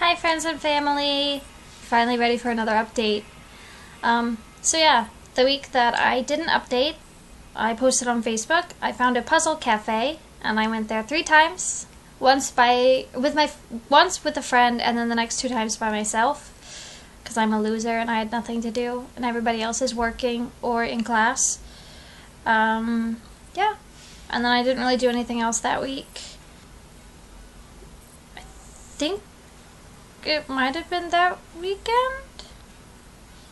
Hi friends and family! Finally ready for another update. So yeah, the week that I didn't update, I posted on Facebook. I found a puzzle cafe and I went there 3 times. Once with a friend and then the next 2 times by myself. Because I'm a loser and I had nothing to do and everybody else is working or in class. Yeah. And then I didn't really do anything else that week. I think it might have been that weekend?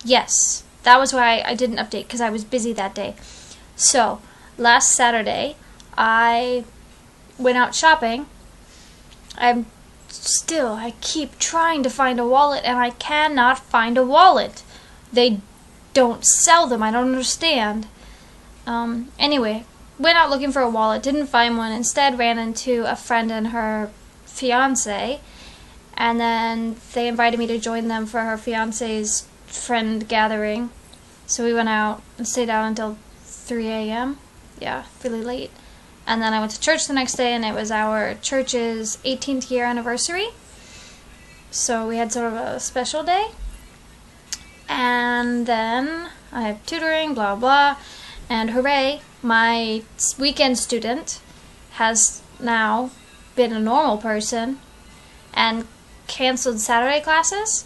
Yes, that was why I didn't update, because I was busy that day. So, last Saturday, I went out shopping. I keep trying to find a wallet, and I cannot find a wallet. They don't sell them, I don't understand. Anyway, went out looking for a wallet, didn't find one, instead ran into a friend and her fiance. And then they invited me to join them for her fiance's friend gathering. So we went out and stayed out until 3 a.m. Yeah, really late. And then I went to church the next day, and it was our church's 18th year anniversary. So we had sort of a special day. And then I have tutoring, blah blah. And hooray, my weekend student has now been a normal person and canceled Saturday classes.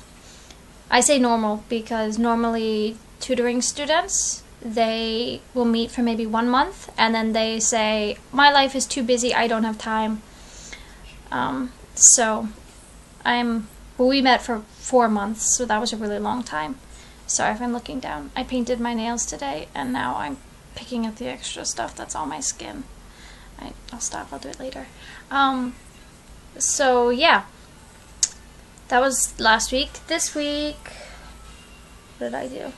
I say normal because normally tutoring students, they will meet for maybe 1 month and then they say, my life is too busy, I don't have time. We met for 4 months, so that was a really long time. Sorry if I'm looking down. I painted my nails today and now I'm picking up the extra stuff that's on my skin. I'll stop, I'll do it later. So yeah. That was last week. This week, what did I do?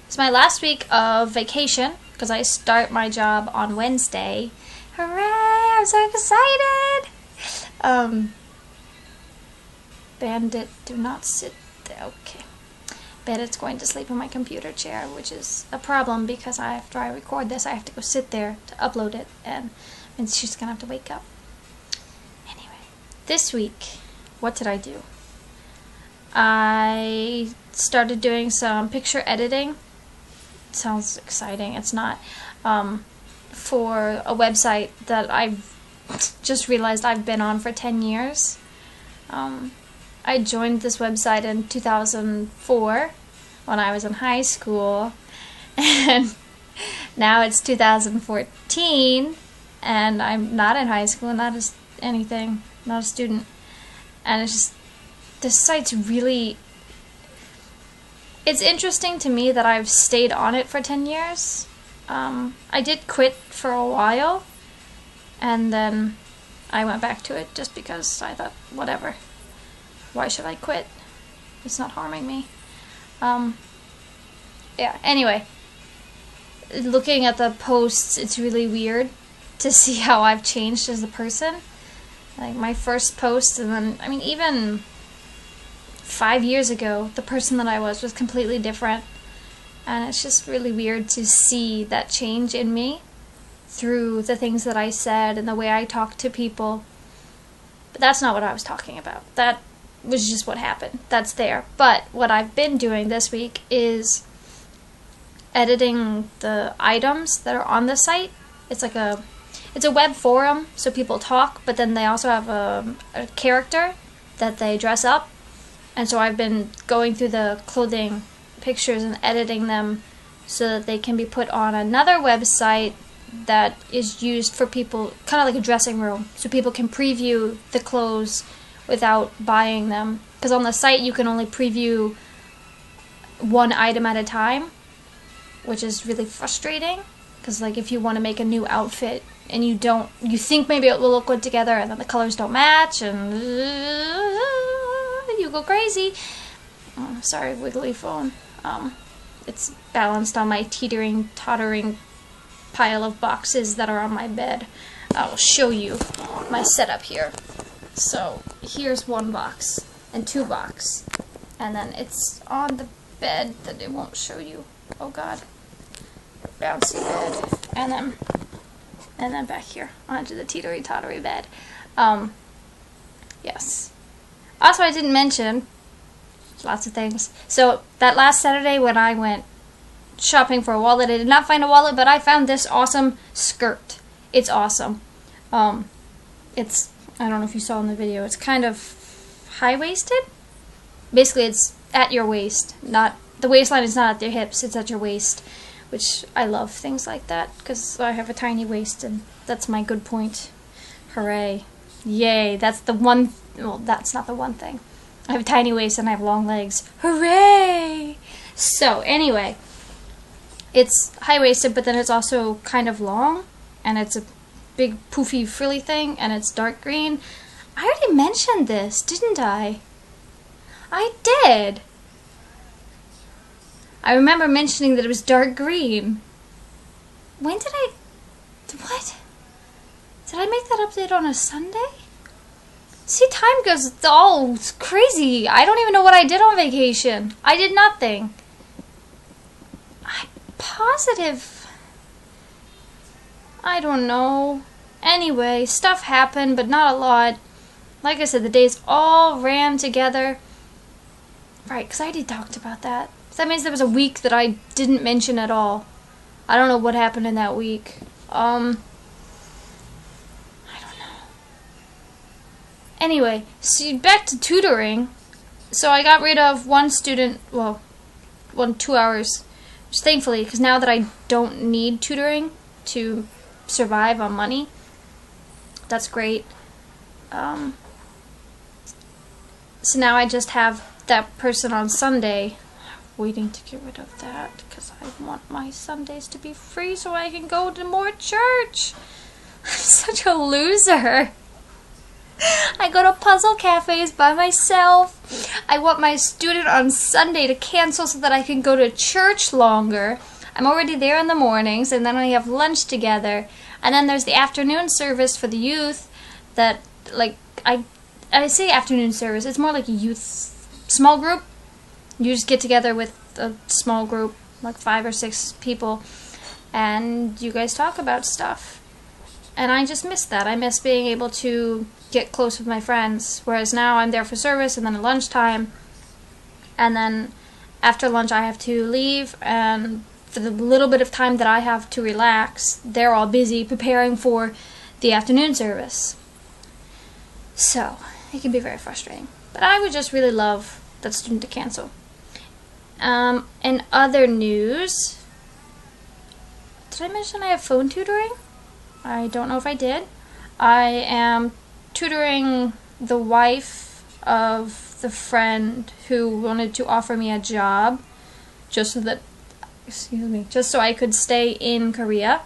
It's my last week of vacation because I start my job on Wednesday. Hooray! I'm so excited! Bandit, do not sit there. Okay. Bandit's going to sleep in my computer chair, which is a problem because after I record this, I have to go sit there to upload it, and she's gonna have to wake up. Anyway, this week, what did I do? I started doing some picture editing. It sounds exciting. It's not. For a website that I've just realized I've been on for 10 years. I joined this website in 2004 when I was in high school, and now it's 2014 and I'm not in high school, not as anything, not a student, and it's just, this site's really, it's interesting to me that I've stayed on it for 10 years. I did quit for a while, and then I went back to it just because I thought, whatever, why should I quit? It's not harming me. Yeah, anyway, looking at the posts, it's really weird to see how I've changed as a person. Like my first post, and then, I mean, even 5 years ago, the person that I was completely different, and it's just really weird to see that change in me through the things that I said and the way I talked to people. But that's not what I was talking about. That was just what happened. That's there. But what I've been doing this week is editing the items that are on the site. It's a web forum, so people talk, but then they also have a character that they dress up. And so I've been going through the clothing pictures and editing them so that they can be put on another website that is used for people, kind of like a dressing room, so people can preview the clothes without buying them. Because on the site you can only preview one item at a time, which is really frustrating. Because like if you want to make a new outfit and you think maybe it will look good together and then the colors don't match and you go crazy. Oh, sorry, wiggly phone. It's balanced on my teetering, tottering pile of boxes that are on my bed. I will show you my setup here. So here's 1 box and 2 boxes, and then it's on the bed that it won't show you. Oh God, bouncy bed, and then back here onto the teetery tottery bed. Yes. Also, I didn't mention lots of things. So that last Saturday when I went shopping for a wallet, I did not find a wallet, but I found this awesome skirt. It's awesome. It's, I don't know if you saw in the video, it's kind of high-waisted. Basically, it's at your waist. Not the waistline is not at your hips, it's at your waist, which I love things like that because I have a tiny waist and that's my good point. Hooray. Yay, that's the one, well, that's not the one thing. I have a tiny waist and I have long legs. Hooray! So, anyway, it's high-waisted, but then it's also kind of long, and it's a big poofy frilly thing, and it's dark green. I already mentioned this, didn't I? I did! I remember mentioning that it was dark green. When did I... What? Did I make that update on a Sunday? See, time goes all crazy. I don't even know what I did on vacation. I did nothing. I'm positive. I don't know. Anyway, stuff happened, but not a lot. Like I said, the days all ran together. Right, because I already talked about that. So that means there was a week that I didn't mention at all. I don't know what happened in that week. I don't know. Anyway, so back to tutoring. So I got rid of one student, well, 2 hours, which thankfully, because now that I don't need tutoring to survive on money, that's great. So now I just have that person on Sunday, waiting to get rid of that because I want my Sundays to be free so I can go to more church. I'm such a loser. I go to puzzle cafes by myself. I want my student on Sunday to cancel so that I can go to church longer. I'm already there in the mornings, and then we have lunch together. And then there's the afternoon service for the youth that, like, I say afternoon service, it's more like a youth small group. You just get together with a small group, like 5 or 6 people, and you guys talk about stuff. And I just miss that. I miss being able to get close with my friends, whereas now I'm there for service and then at lunchtime, and then after lunch I have to leave, and for the little bit of time that I have to relax, they're all busy preparing for the afternoon service. So, it can be very frustrating. But I would just really love that student to cancel. In other news, did I mention I have phone tutoring? I don't know if I did. I am tutoring the wife of the friend who wanted to offer me a job just so I could stay in Korea.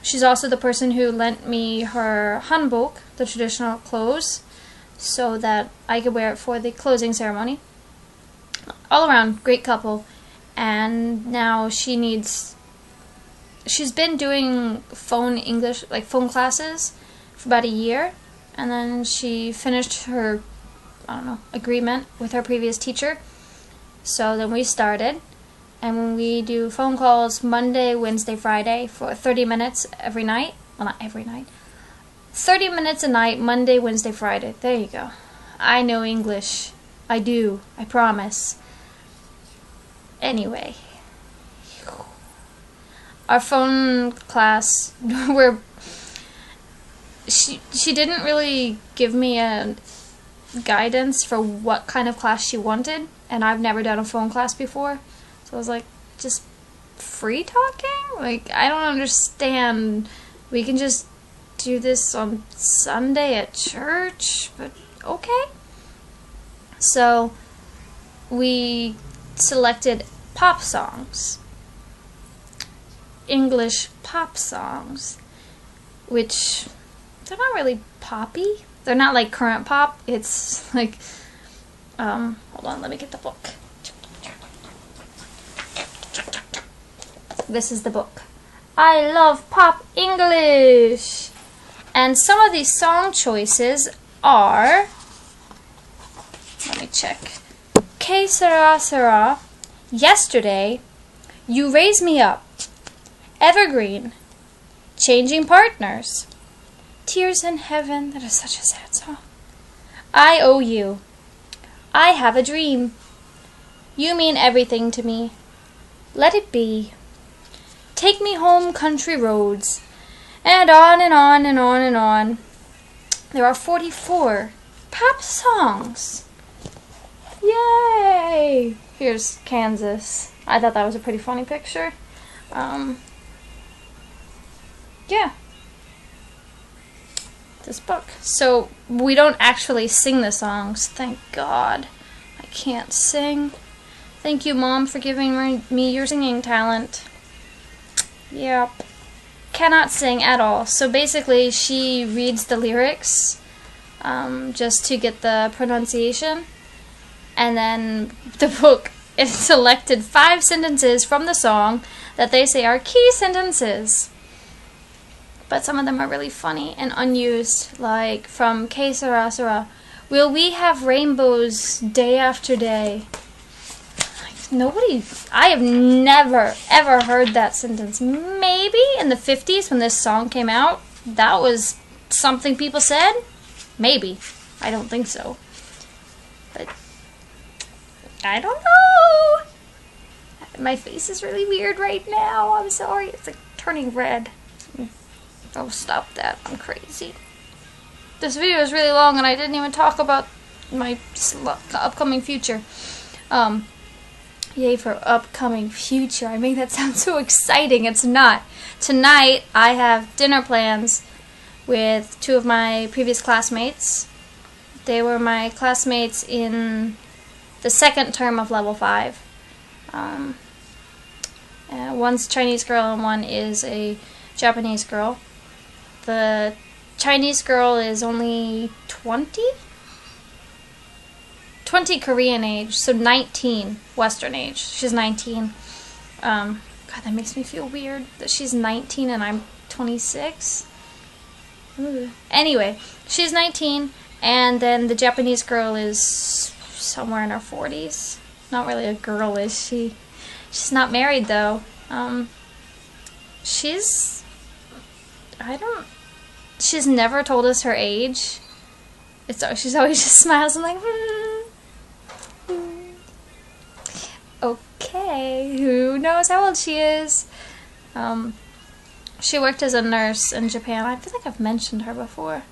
She's also the person who lent me her hanbok, the traditional clothes, so that I could wear it for the closing ceremony. All around, great couple. And now she's been doing phone English, like phone classes for about a year. And then she finished her, agreement with her previous teacher. So then we started. And when we do phone calls Monday, Wednesday, Friday for 30 minutes every night. Well, not every night. 30 minutes a night, Monday, Wednesday, Friday. There you go. I know English. I do. I promise. Anyway. Our phone class, she didn't really give me a guidance for what kind of class she wanted, and I've never done a phone class before. So I was like, just free talking? Like, I don't understand. We can just do this on Sunday at church, but okay. So we selected pop songs, English pop songs, which they're not really poppy. They're not like current pop. It's like, hold on, let me get the book. This is the book. I love pop English. And some of these song choices are, let me check. Que sera sera, Yesterday, You Raise Me Up, Evergreen, Changing Partners, Tears in Heaven, that is such a sad song, I Owe You, I have a dream. You mean everything to me. Let it be. Take me home country roads, and on and on and on and on. There are 44 pop songs. Yay! Here's Kansas. I thought that was a pretty funny picture. Yeah. This book. So we don't actually sing the songs, thank God. I can't sing. Thank you, Mom, for giving me your singing talent. Yep. Cannot sing at all. So basically she reads the lyrics just to get the pronunciation, and then the book is selected 5 sentences from the song that they say are key sentences. But some of them are really funny and unused, like from Que Sera Sera, will we have rainbows day after day? I have never ever heard that sentence. Maybe in the 50s when this song came out, that was something people said. Maybe. I don't think so. But I don't know. My face is really weird right now. I'm sorry. It's like turning red. Oh, stop that. I'm crazy. This video is really long and I didn't even talk about my upcoming future. Yay for upcoming future. I make that sound so exciting. It's not. Tonight, I have dinner plans with 2 of my previous classmates. They were my classmates in the 2nd term of level 5. One's a Chinese girl and one is a Japanese girl. The Chinese girl is only 20 Korean age, so 19 Western age. She's 19. God, that makes me feel weird that she's 19 and I'm 26. Ooh. Anyway, she's 19, and then the Japanese girl is somewhere in her 40s. Not really a girl, is she? She's not married though. She's never told us her age. She's always just smiles and like, Okay, who knows how old she is? She worked as a nurse in Japan. I feel like I've mentioned her before.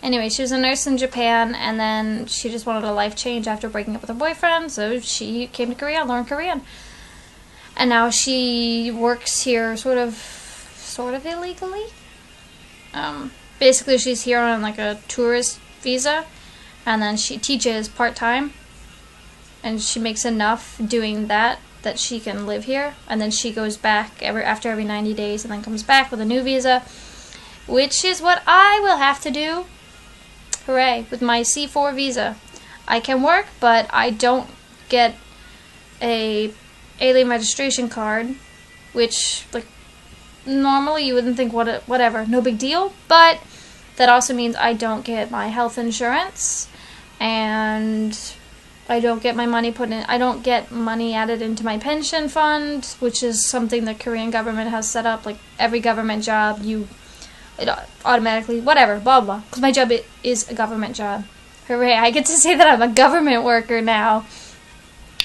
Anyway, she was a nurse in Japan, and then she just wanted a life change after breaking up with her boyfriend, so she came to Korea, learned Korean. And now she works here sort of illegally. Basically, she's here on like a tourist visa, and then she teaches part-time, and she makes enough doing that she can live here, and then she goes back after every 90 days and then comes back with a new visa, which is what I will have to do. Hooray, with my C4 visa. I can work, but I don't get a alien registration card, which, like, normally you wouldn't think whatever, no big deal, but that also means I don't get my health insurance, and I don't get my money I don't get money added into my pension fund, which is something the Korean government has set up. Like every government job, it automatically, whatever, blah blah. Because my job is a government job. Hooray! I get to say that I'm a government worker now.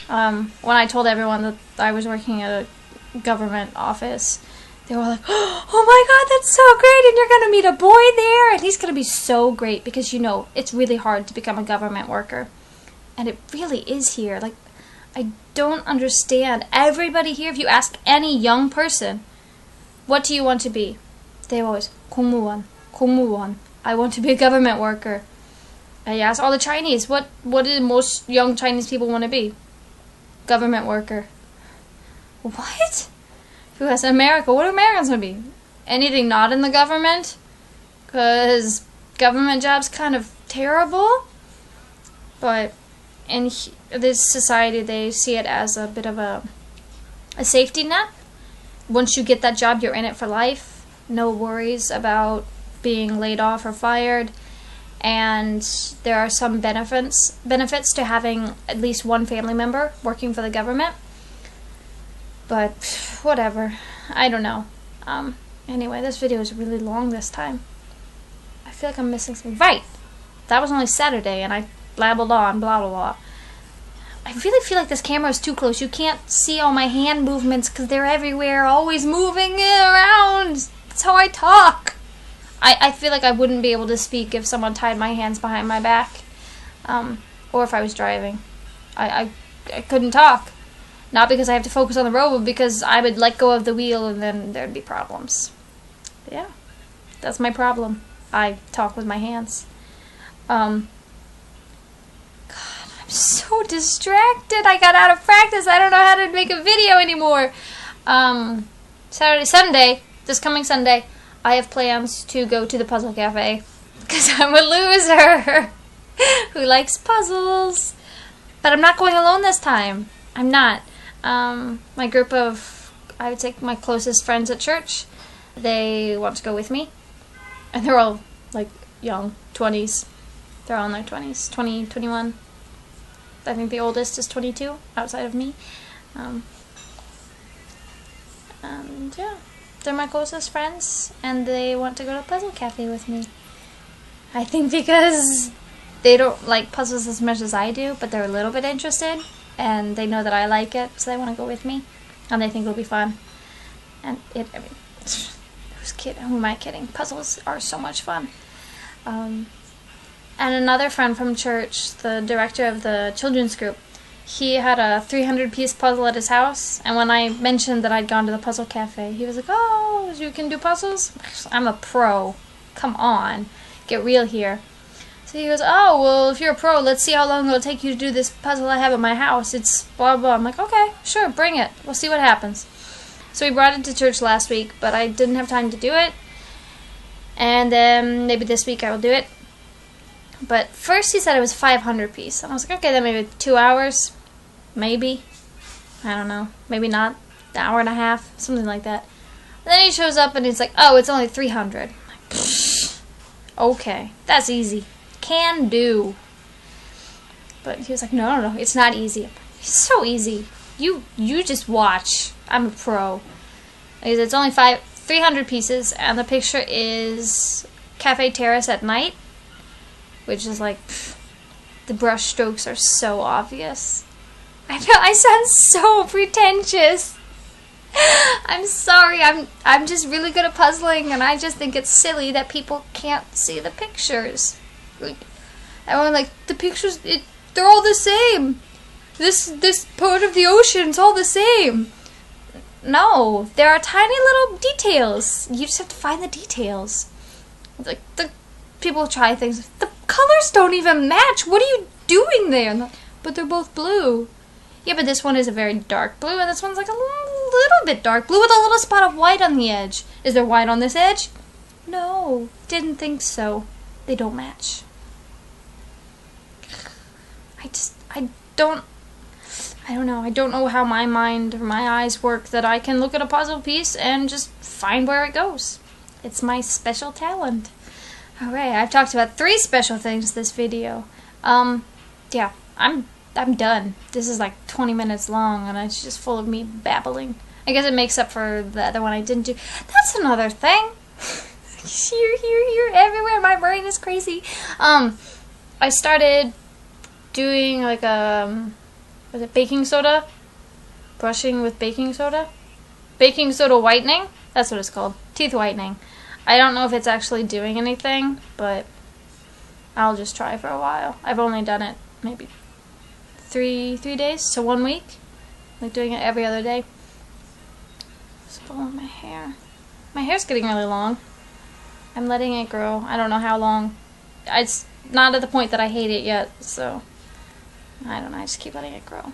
When I told everyone that I was working at a government office, they were like, "Oh my God, that's so great! And you're gonna meet a boy there, and he's gonna be so great because it's really hard to become a government worker." And it really is here. Like, I don't understand. Everybody here, if you ask any young person, what do you want to be? They always, 공무원, 공무원. I want to be a government worker. I ask all the Chinese, what do most young Chinese people want to be? Government worker. What? Who has America? What do Americans want to be? Anything not in the government? Because government jobs kind of terrible. But in this society, they see it as a bit of a safety net. Once you get that job, you're in it for life. No worries about being laid off or fired. And there are some benefits to having at least one family member working for the government. But whatever. I don't know. Anyway, this video is really long this time. I feel like I'm missing something. Right! That was only Saturday, and I blabbled on, blah blah blah. I really feel like this camera is too close. You can't see all my hand movements because they're everywhere, always moving around. That's how I talk. I feel like I wouldn't be able to speak if someone tied my hands behind my back, or if I was driving. I couldn't talk. Not because I have to focus on the road, but because I would let go of the wheel and then there'd be problems. But yeah, that's my problem. I talk with my hands. God, I'm so distracted. I got out of practice. I don't know how to make a video anymore. Sunday, this coming Sunday, I have plans to go to the Puzzle Cafe because I'm a loser who likes puzzles. But I'm not going alone this time. I'm not. My group of, I would say, my closest friends at church, they want to go with me. And they're all, like, young, 20s. They're all in their 20s, 20, 21. I think the oldest is 22, outside of me. And, yeah, they're my closest friends, and they want to go to Puzzle Cafe with me. I think because they don't like puzzles as much as I do, but they're a little bit interested. And they know that I like it, so they want to go with me, and they think it'll be fun. And I mean, who am I kidding? Puzzles are so much fun. And another friend from church, the director of the children's group, he had a 300-piece puzzle at his house, and when I mentioned that I'd gone to the Puzzle Cafe, he was like, "Oh, you can do puzzles? I'm a pro. Come on, get real here." So he goes, "Oh, well, if you're a pro, let's see how long it'll take you to do this puzzle I have at my house. It's blah, blah." I'm like, "Okay, sure, bring it. We'll see what happens." So we brought it to church last week, but I didn't have time to do it. And then maybe this week I will do it. But first he said it was 500 piece. And I was like, okay, then maybe 2 hours. Maybe. I don't know. Maybe not. An hour and a half. Something like that. And then he shows up and he's like, "Oh, it's only 300. I'm like, pfft. Okay, that's easy. Can do. But he was like, no, it's not easy. It's so easy. You just watch. I'm a pro. It's only 300 pieces, and the picture is Cafe Terrace at night, which is like, the brush strokes are so obvious. I sound so pretentious. I'm sorry. I'm just really good at puzzling, and I just think it's silly that people can't see the pictures. Everyone like, the pictures, they're all the same. This part of the ocean's all the same. No, there are tiny little details. You just have to find the details. Like, the people try things. The colors don't even match. What are you doing there? But they're both blue. Yeah, but this one is a very dark blue, and this one's like a little bit dark blue with a little spot of white on the edge. Is there white on this edge? No, didn't think so. They don't match. I don't know. I don't know how my mind or my eyes work that I can look at a puzzle piece and just find where it goes. It's my special talent. Alright, I've talked about 3 special things this video. Yeah, I'm done. This is like 20 minutes long and it's just full of me babbling. I guess it makes up for the other one I didn't do. That's another thing. You're everywhere. My brain is crazy. I started doing like was it baking soda? Brushing with baking soda? Baking soda whitening? That's what it's called. Teeth whitening. I don't know if it's actually doing anything, but I'll just try for a while. I've only done it maybe 3 days, so 1 week. Like doing it every other day. Just pulling my hair. My hair's getting really long. I'm letting it grow. I don't know how long. It's not at the point that I hate it yet, so I don't know. I just keep letting it grow.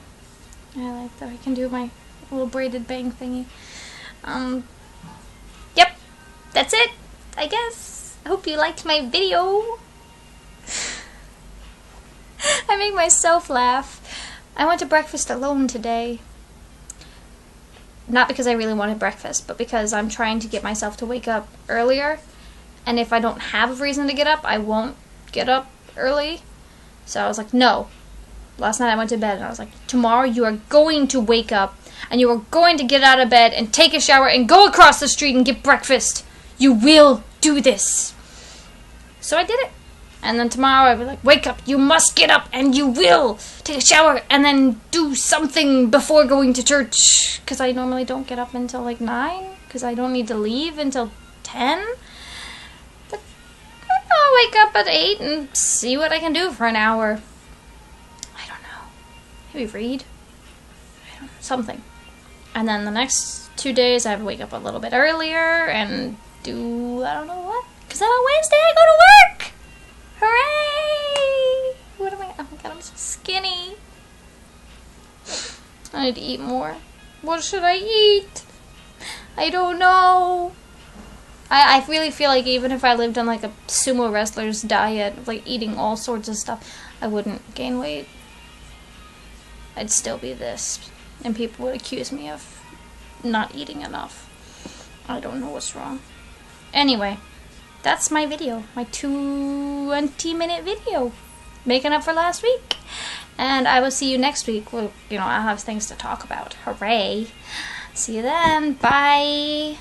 I like that I can do my little braided bang thingy. Yep. That's it, I guess. I hope you liked my video. I make myself laugh. I went to breakfast alone today. Not because I really wanted breakfast, but because I'm trying to get myself to wake up earlier. And if I don't have a reason to get up, I won't get up early. So I was like, no. Last night I went to bed and I was like, tomorrow you are going to wake up and you are going to get out of bed and take a shower and go across the street and get breakfast. You will do this. So I did it. And then tomorrow I'll be like, wake up, you must get up, and you will take a shower, and then do something before going to church. Because I normally don't get up until like 9, because I don't need to leave until 10. But I'll wake up at 8 and see what I can do for an hour. I don't know. Maybe read. I don't know, something. And then the next 2 days I have to wake up a little bit earlier and do I don't know what. Because then on Wednesday I go to work! Hooray! What am I? Oh my god, I'm so skinny. I need to eat more. What should I eat? I don't know. I really feel like even if I lived on like a sumo wrestler's diet, like eating all sorts of stuff, I wouldn't gain weight. I'd still be this. And people would accuse me of not eating enough. I don't know what's wrong. Anyway, that's my video. My 20-minute video. Making up for last week. And I will see you next week. Well, I'll have things to talk about. Hooray. See you then. Bye.